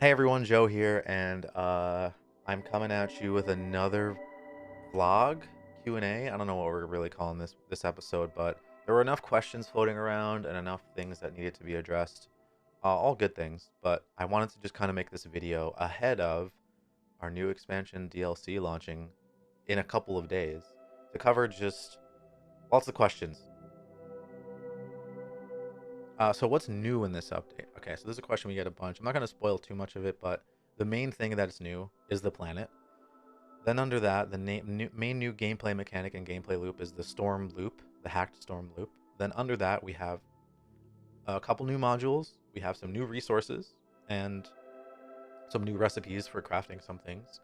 Hey everyone, Joe here, and I'm coming at you with another vlog Q&A. I don't know what we're really calling this episode, but there were enough questions floating around and enough things that needed to be addressed. All good things, but I wanted to just kind of make this video ahead of our new expansion DLC launching in a couple of days to cover just lots of questions. So what's new in this update? Okay, so this is a question we get a bunch. I'm not going to spoil too much of it, but the main thing that is new is the planet. Then under that, the main new gameplay mechanic and gameplay loop is the storm loop, the hacked storm loop. Then under that, we have a couple new modules. We have some new resources and some new recipes for crafting some things.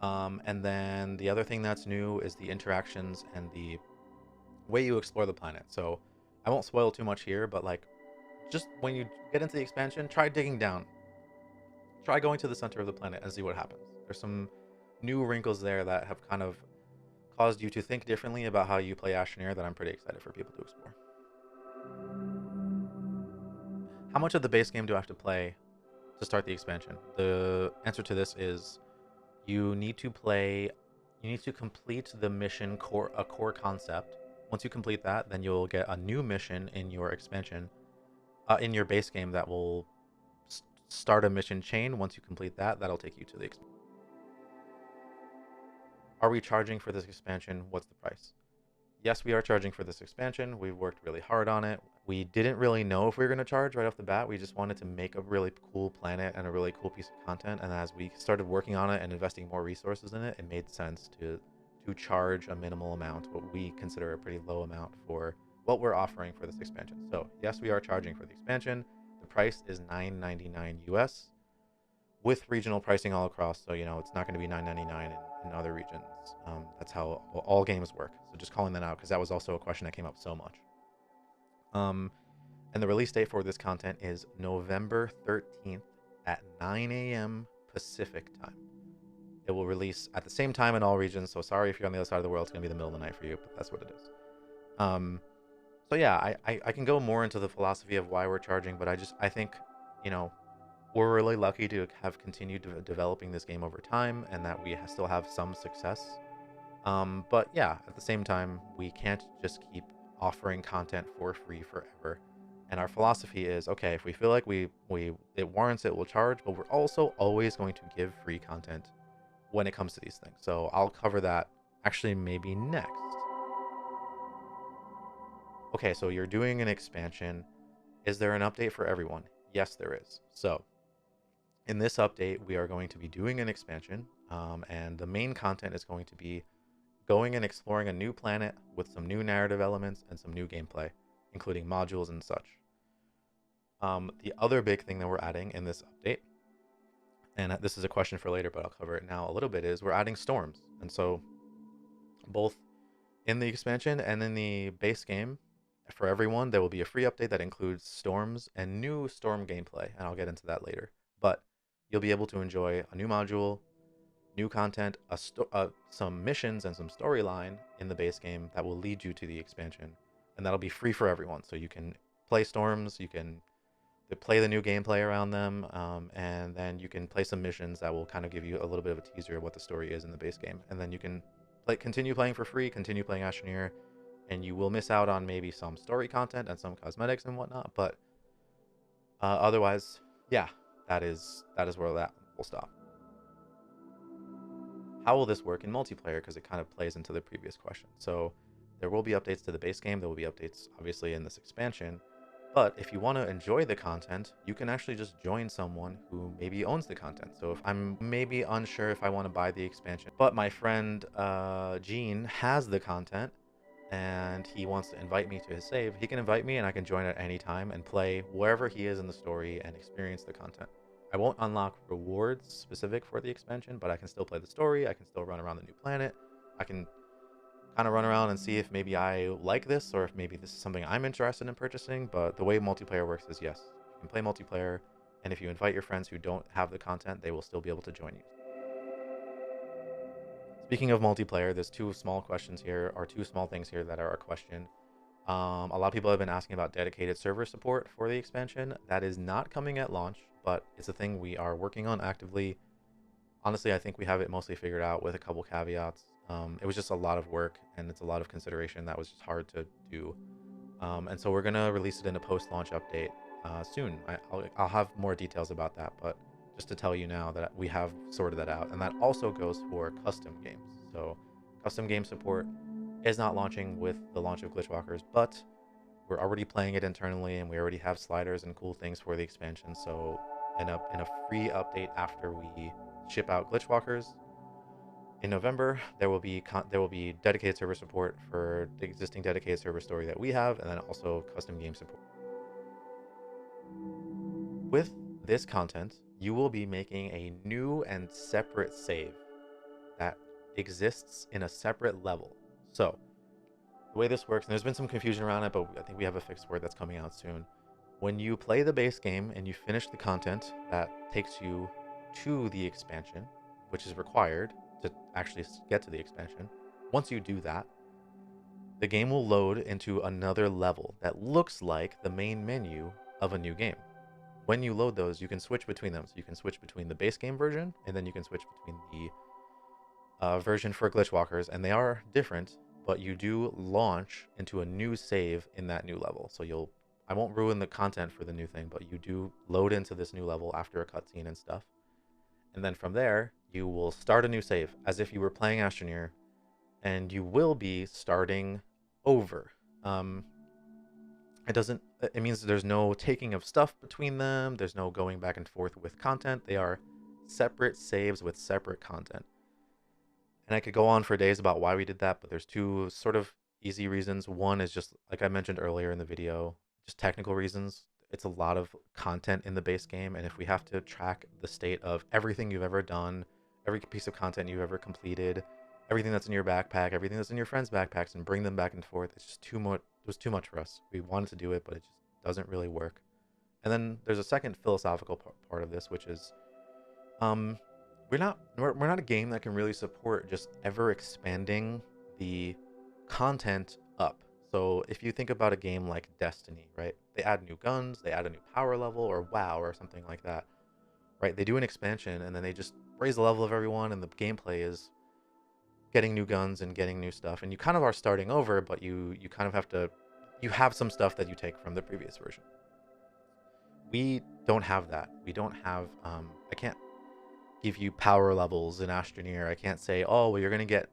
And then the other thing that's new is the interactions and the way you explore the planet. So I won't spoil too much here, but like just when you get into the expansion, try digging down. Try going to the center of the planet and see what happens. There's some new wrinkles there that have kind of caused you to think differently about how you play Astroneer that I'm pretty excited for people to explore. How much of the base game do I have to play to start the expansion? The answer to this is you need to complete the mission core concept. Once you complete that, then you'll get a new mission in your expansion, in your base game that will start a mission chain. Once you complete that, that'll take you to the expansion. Are we charging for this expansion? What's the price? Yes, we are charging for this expansion. We've worked really hard on it. We didn't really know if we were going to charge right off the bat. We just wanted to make a really cool planet and a really cool piece of content. And as we started working on it and investing more resources in it, it made sense to charge a minimal amount, what we consider a pretty low amount for what we're offering for this expansion. So yes, we are charging for the expansion. The price is $9.99 US with regional pricing all across. So, it's not going to be $9.99 in other regions. That's how all games work. So just calling that out because that was also a question that came up so much. And the release date for this content is November 13th at 9 a.m. Pacific time. It will release at the same time in all regions. So sorry if you're on the other side of the world, it's going to be the middle of the night for you, but that's what it is. So yeah, I can go more into the philosophy of why we're charging, but I think, you know, we're really lucky to have continued developing this game over time and that we still have some success. But yeah, at the same time, we can't just keep offering content for free forever. And our philosophy is, okay, if we feel like it warrants it, we'll charge, but we're also always going to give free content when it comes to these things. So I'll cover that actually maybe next. Okay, so you're doing an expansion. Is there an update for everyone? Yes, there is. So in this update, we are going to be doing an expansion, and the main content is going to be going and exploring a new planet with some new narrative elements and some new gameplay, including modules and such. The other big thing that we're adding in this update, and this is a question for later, but I'll cover it now a little bit, is we're adding storms. And so both in the expansion and in the base game, for everyone, there will be a free update that includes storms and new storm gameplay, and I'll get into that later. But you'll be able to enjoy a new module, new content, some missions, and some storyline in the base game that will lead you to the expansion, and that'll be free for everyone. So you can play storms, you can play the new gameplay around them, and then you can play some missions that will kind of give you a little bit of a teaser of what the story is in the base game, and then you can continue playing for free, continue playing Astroneer, and you will miss out on maybe some story content and some cosmetics and whatnot, but otherwise, yeah, that is where that will stop. How will this work in multiplayer? Because it kind of plays into the previous question. So there will be updates to the base game. There will be updates, obviously, in this expansion. But if you want to enjoy the content, you can actually just join someone who maybe owns the content. So if I'm maybe unsure if I want to buy the expansion, but my friend Gene has the content, and he wants to invite me to his save, he can invite me and I can join at any time and play wherever he is in the story and experience the content. I won't unlock rewards specific for the expansion, but I can still play the story. I can still run around the new planet. I can kind of run around and see if maybe I like this or if maybe this is something I'm interested in purchasing. But the way multiplayer works is yes, you can play multiplayer, and if you invite your friends who don't have the content, they will still be able to join you. Speaking of multiplayer, there's two small questions here, or two small things here that are a question. A lot of people have been asking about dedicated server support for the expansion. That is not coming at launch, but it's a thing we are working on actively. Honestly, I think we have it mostly figured out with a couple caveats. It was just a lot of work and it's a lot of consideration that was just hard to do. And so we're gonna release it in a post-launch update soon. I'll have more details about that, but just to tell you now that we have sorted that out, and that also goes for custom games. So custom game support is not launching with the launch of Glitchwalkers, but we're already playing it internally, and we already have sliders and cool things for the expansion. So in a free update after we ship out Glitchwalkers in November, there will be dedicated server support for the existing dedicated server story that we have, and then also custom game support. With this content, you will be making a new and separate save that exists in a separate level. So the way this works, and there's been some confusion around it, but I think we have a fix for it that's coming out soon. When you play the base game and you finish the content that takes you to the expansion, which is required to actually get to the expansion, once you do that, the game will load into another level that looks like the main menu of a new game. When you load those, you can switch between them. So you can switch between the base game version, and then you can switch between the version for Glitchwalkers, and they are different, but you do launch into a new save in that new level. So I won't ruin the content for the new thing, but you do load into this new level after a cutscene and stuff. And then from there, you will start a new save as if you were playing Astroneer, and you will be starting over. It means there's no taking of stuff between them. There's no going back and forth with content. They are separate saves with separate content. And I could go on for days about why we did that, but there's two sort of easy reasons. One is just, like I mentioned earlier in the video, just technical reasons. It's a lot of content in the base game, and if we have to track the state of everything you've ever done, every piece of content you've ever completed, everything that's in your backpack, everything that's in your friends' backpacks, and bring them back and forth, it's just too much. It was too much for us. We wanted to do it, but it just doesn't really work. And then there's a second philosophical part of this, which is, we're not a game that can really support just ever expanding the content up. So if you think about a game like Destiny, right? They add new guns, they add a new power level, or WoW or something like that, right? They do an expansion and then they just raise the level of everyone, and the gameplay is getting new guns and getting new stuff, and you kind of are starting over, but you kind of have some stuff that you take from the previous version. We don't have that. We don't have I can't give you power levels in Astroneer. I can't say, oh well, you're gonna get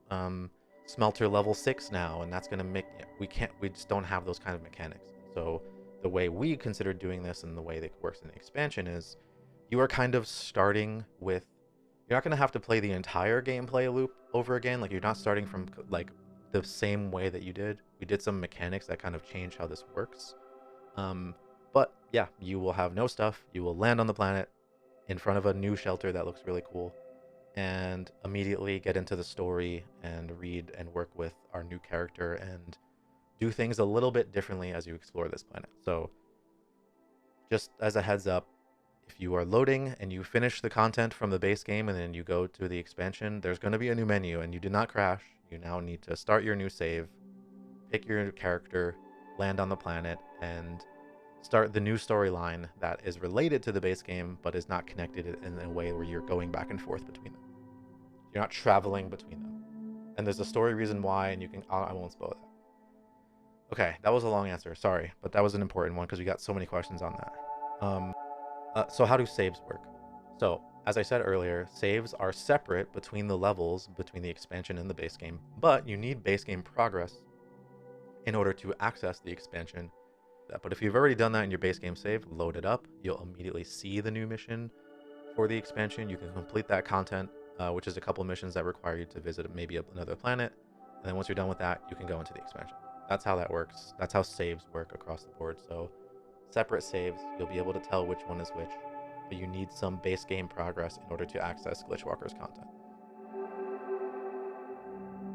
smelter level 6 now, and that's gonna make we just don't have those kind of mechanics. So the way we consider doing this and the way that it works in the expansion is you are kind of starting with, you're not going to have to play the entire gameplay loop over again. Like, you're not starting from like the same way that you did. We did some mechanics that kind of change how this works. But yeah, you will have no stuff. You will land on the planet in front of a new shelter that looks really cool, and immediately get into the story and read and work with our new character and do things a little bit differently as you explore this planet. So just as a heads up, if you are loading and you finish the content from the base game and then you go to the expansion, there's going to be a new menu, and you did not crash. You now need to start your new save, pick your character, land on the planet, and start the new storyline that is related to the base game but is not connected in a way where you're going back and forth between them. You're not traveling between them. And there's a story reason why, and I won't spoil that. Okay, that was a long answer, sorry, but that was an important one because we got so many questions on that. So how do saves work? So, as I said earlier, saves are separate between the levels, between the expansion and the base game, but you need base game progress in order to access the expansion. But if you've already done that in your base game save, load it up, you'll immediately see the new mission for the expansion. You can complete that content, which is a couple missions that require you to visit maybe another planet, and then once you're done with that, you can go into the expansion. That's how that works. That's how saves work across the board. So separate saves, you'll be able to tell which one is which, but you need some base game progress in order to access Glitchwalkers content.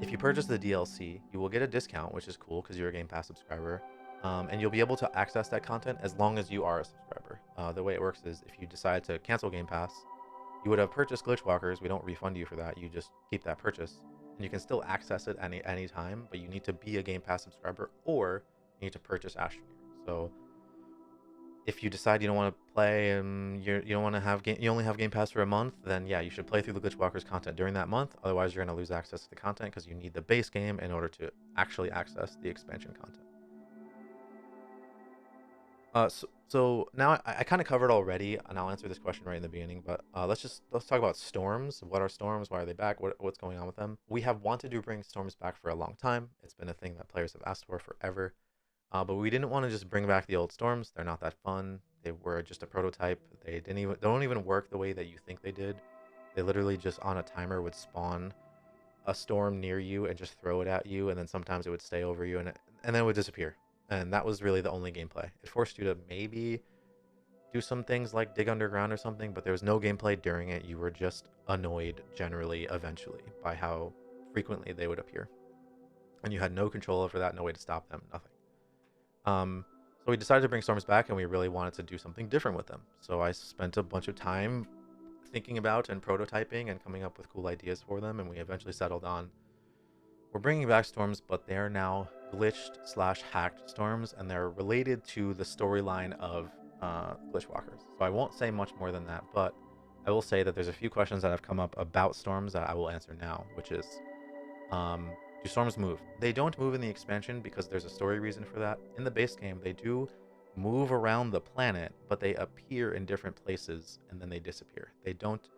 If you purchase the DLC, you will get a discount, which is cool because you're a Gamepass subscriber, and you'll be able to access that content as long as you are a subscriber. The way it works is if you decide to cancel Game Pass, you would have purchased Glitchwalkers. We don't refund you for that. You just keep that purchase, and you can still access it any time, but you need to be a Game Pass subscriber, or you need to purchase Astroneer. So if you decide you don't want to play and you don't want to have you only have Game Pass for a month, then yeah, you should play through the Glitchwalkers content during that month. Otherwise, you're going to lose access to the content because you need the base game in order to actually access the expansion content. So now I kind of covered already, and I'll answer this question right in the beginning. But let's talk about storms. What are storms? Why are they back? What's going on with them? We have wanted to bring storms back for a long time. It's been a thing that players have asked for forever. But we didn't want to just bring back the old storms. They're not that fun. They were just a prototype. They don't even work the way that you think they did. They literally just on a timer would spawn a storm near you and just throw it at you, and then sometimes it would stay over you and then it would disappear. And that was really the only gameplay. It forced you to maybe do some things like dig underground or something, but there was no gameplay during it. You were just annoyed generally eventually by how frequently they would appear. And you had no control over that, no way to stop them, nothing. So we decided to bring storms back, and we really wanted to do something different with them. So I spent a bunch of time thinking about and prototyping and coming up with cool ideas for them, and we eventually settled on we're bringing back storms, but they are now glitched/hacked storms, and they're related to the storyline of Glitchwalkers. So I won't say much more than that, but I will say that there's a few questions that have come up about storms that I will answer now, which is, do storms move? They don't move in the expansion because there's a story reason for that. In the base game, they do move around the planet, but they appear in different places and then they disappear. They don't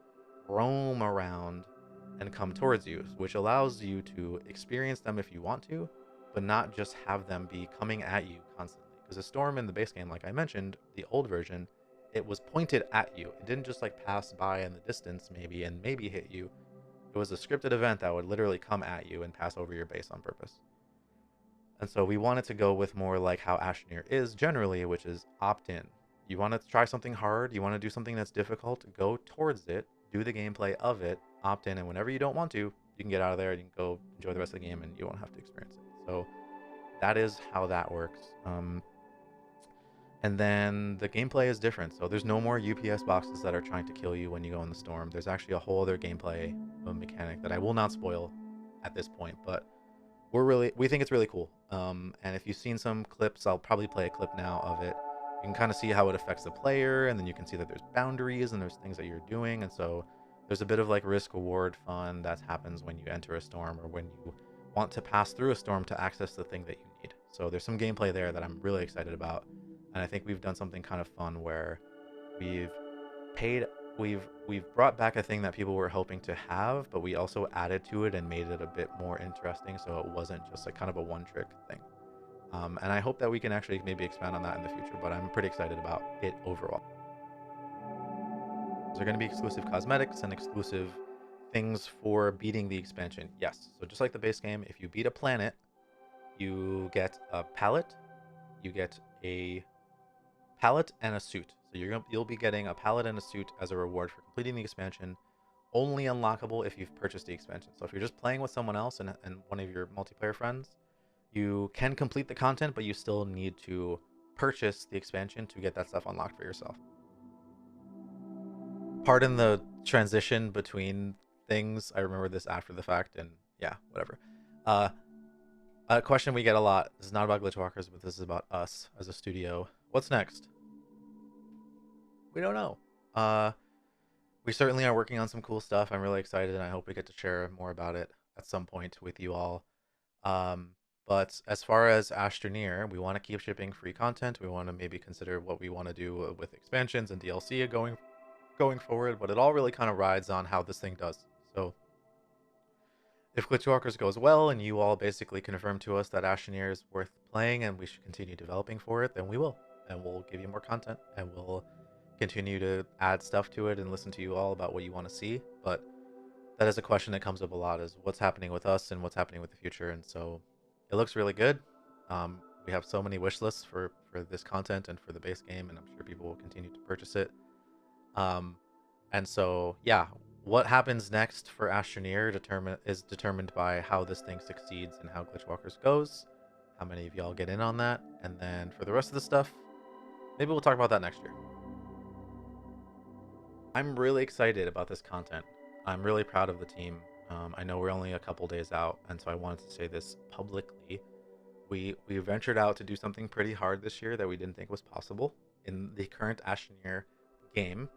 roam around and come towards you, which allows you to experience them if you want to, but not just have them be coming at you constantly. Because a storm in the base game, like I mentioned, the old version, it was pointed at you. It didn't just like pass by in the distance maybe and maybe hit you. It was a scripted event that would literally come at you and pass over your base on purpose. And so we wanted to go with more like how Astroneer is generally, which is opt-in. You want to try something hard, you want to do something that's difficult, go towards it, do the gameplay of it, opt in, and whenever you don't want to, you can get out of there and you can go enjoy the rest of the game and you won't have to experience it. So that is how that works. And then the gameplay is different. So there's no more UPS boxes that are trying to kill you when you go in the storm. There's actually a whole other gameplay mechanic that I will not spoil at this point, but we think it's really cool. And if you've seen some clips, I'll probably play a clip now of it. You can kind of see how it affects the player, and then you can see that there's boundaries and there's things that you're doing, and so there's a bit of like risk reward fun that happens when you enter a storm or when you want to pass through a storm to access the thing that you need. So there's some gameplay there that I'm really excited about, and I think we've done something kind of fun where we've paid we've brought back a thing that people were hoping to have, but we also added to it and made it a bit more interesting, so it wasn't just like kind of a one-trick thing. And I hope that we can actually maybe expand on that in the future, but I'm pretty excited about it overall. There are going to be exclusive cosmetics and exclusive things for beating the expansion. Yes, so just like the base game, if you beat a planet, you get a pallet, you get a pallet and a suit. So you'll be getting a pallet and a suit as a reward for completing the expansion, only unlockable if you've purchased the expansion. So if you're just playing with someone else and one of your multiplayer friends, you can complete the content, but you still need to purchase the expansion to get that stuff unlocked for yourself. Pardon the transition between things. I remember this after the fact, and yeah, whatever. A question we get a lot. This is not about Glitchwalkers, but this is about us as a studio. What's next? We don't know. We certainly are working on some cool stuff. I'm really excited, and I hope we get to share more about it at some point with you all. But as far as Astroneer, we want to keep shipping free content. We want to maybe consider what we want to do with expansions and DLC going forward, but it all really kind of rides on how this thing does. So if Glitchwalkers goes well and you all basically confirm to us that Astroneer is worth playing and we should continue developing for it, then we will. And we'll give you more content and we'll continue to add stuff to it and listen to you all about what you want to see. But that is a question that comes up a lot, is what's happening with us and what's happening with the future. And so it looks really good. We have so many wish lists for this content and for the base game, and I'm sure people will continue to purchase it. And so, yeah, what happens next for Astroneer is determined by how this thing succeeds and how Glitchwalkers goes, how many of y'all get in on that, and then for the rest of the stuff, maybe we'll talk about that next year. I'm really excited about this content. I'm really proud of the team. I know we're only a couple days out, and so I wanted to say this publicly. we ventured out to do something pretty hard this year that we didn't think was possible in the current Ashenir game,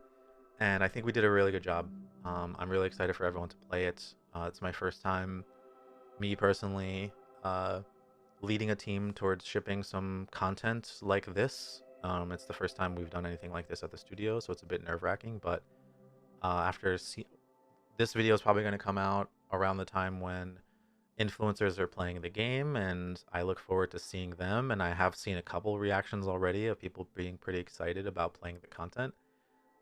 and I think we did a really good job. I'm really excited for everyone to play it. It's my first time, me personally, uh, leading a team towards shipping some content like this. It's the first time we've done anything like this at the studio, so it's a bit nerve-wracking. But this video is probably going to come out around the time when influencers are playing the game, and I look forward to seeing them. And I have seen a couple reactions already of people being pretty excited about playing the content.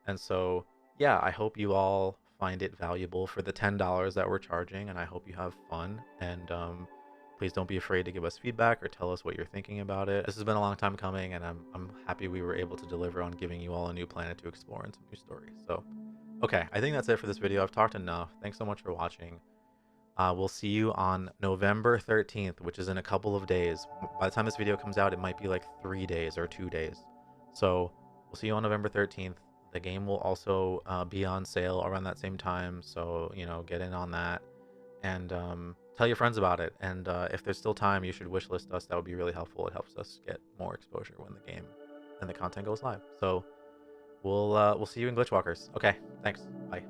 And so, yeah, I hope you all find it valuable for the $10 that we're charging, and I hope you have fun. And please don't be afraid to give us feedback or tell us what you're thinking about it. This has been a long time coming, and I'm happy we were able to deliver on giving you all a new planet to explore and some new stories. So, okay, I think that's it for this video. I've talked enough. Thanks so much for watching. We'll see you on November 13th, which is in a couple of days. By the time this video comes out, it might be like 3 days or 2 days. So we'll see you on November 13th. The game will also be on sale around that same time. So, you know, get in on that and tell your friends about it. And if there's still time, you should wishlist us. That would be really helpful. It helps us get more exposure when the game and the content goes live. So we'll see you in Glitchwalkers. Okay, thanks. Bye.